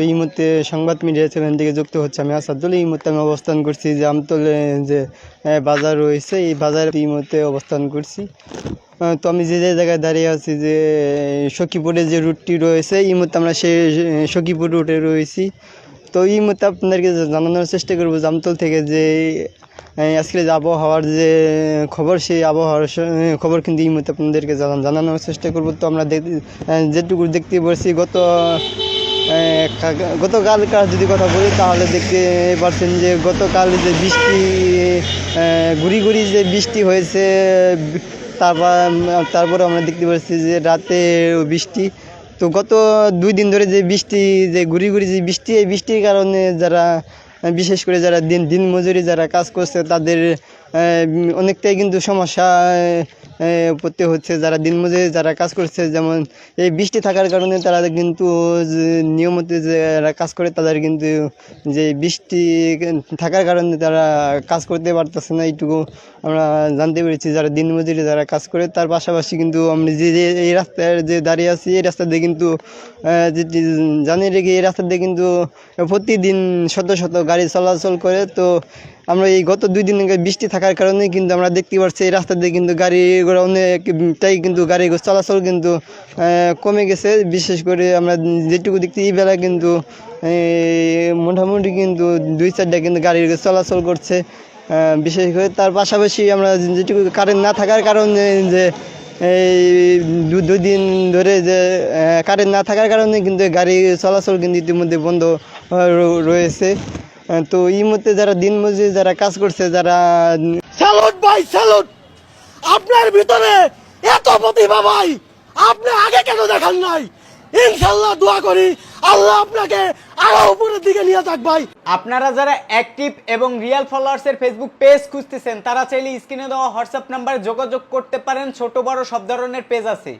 এই মুহূর্তে সংবাদ মিডিয়া চ্যানেল থেকে যুক্ত হচ্ছে আমি আসাদুল। এই মুহূর্তে আমি অবস্থান করছি যে আমতলে যে বাজার রয়েছে, এই বাজারে এই মুহূর্তে অবস্থান করছি। তো আমি যে জায়গায় দাঁড়িয়ে আছি যে সখীপুরে যে রুটটি রয়েছে, এই মুহূর্তে আমরা সেই সখীপুর রুটে রয়েছি। তো এই মুহূর্তে আপনাদেরকে জানানোর চেষ্টা করবো জামতল থেকে যে আজকে যে আবহাওয়ার যে খবর, সেই আবহাওয়ার খবর কিন্তু এই মুহূর্তে আপনাদেরকে জানানোর চেষ্টা করবো। তো আমরা যেটুকু দেখতে পাচ্ছি গতকালকার যদি কথা বলি তাহলে দেখতে পাচ্ছেন যে গতকাল যে বৃষ্টি গুড়ি গুড়ি যে বৃষ্টি হয়েছে, তারপরে আমরা দেখতে পাচ্ছি যে রাতে বৃষ্টি। তো গত 2 দিন ধরে যে বৃষ্টি, যে গুড়ি গুড়ি যে বৃষ্টি, এই বৃষ্টির কারণে যারা বিশেষ করে যারা দিন মজুরি যারা কাজ করছে তাদের অনেকটাই কিন্তু সমস্যা পড়তে হচ্ছে। যারা দিনমজুরি যারা কাজ করছে, যেমন এই বৃষ্টি থাকার কারণে তারা কিন্তু নিয়মিত যারা কাজ করে তাদের কিন্তু যে বৃষ্টি থাকার কারণে তারা কাজ করতে পারতেছে না, এইটুকু আমরা জানতে পেরেছি যারা দিনমজুরি যারা কাজ করে। তার পাশাপাশি কিন্তু আমরা যে এই রাস্তায় যে দাঁড়িয়ে আছি, এই রাস্তা দিয়ে কিন্তু জানি রেখে এই রাস্তা দিয়ে কিন্তু প্রতিদিন শত শত গাড়ি চলাচল করে। তো আমরা এই গত 2 দিন বৃষ্টি থাকার কারণে কিন্তু আমরা দেখতে পাচ্ছি এই রাস্তা দিয়ে কিন্তু গাড়ি ঘোড়া অনেকটাই কিন্তু গাড়ি চলাচল কিন্তু কমে গেছে। বিশেষ করে আমরা যেটুকু দেখছি এই বেলা কিন্তু মোটামুটি কিন্তু 2-4টা কিন্তু গাড়ি চলাচল করছে বিশেষ করে। তার পাশাপাশি আমরা যেটুকু কারেন্ট না থাকার কারণে যে এই 2 দিন ধরে যে কারেন্ট না থাকার কারণে কিন্তু গাড়ি চলাচল কিন্তু ইতিমধ্যে বন্ধ রয়েছে। তো এই মুহূর্তে যারা দিনমজুরি যারা কাজ করছে, যারা স্যালুট ভাই স্যালুট, আপনার ভিতরে এত প্রতিভা ভাই, আপনি আগে কেন দেখান নাই? ইনশাআল্লাহ দোয়া করি আল্লাহ আপনাকে আরো উপরের দিকে নিয়ে যাক ভাই। আপনারা যারা অ্যাক্টিভ এবং রিয়েল ফলোয়ার্সের ফেসবুক পেজ খুঁজতেছেন তারা চাইলে স্ক্রিনে দেওয়া হোয়াটসঅ্যাপ নাম্বারে যোগাযোগ করতে পারেন। ছোট বড় সব ধরনের পেজ আছে।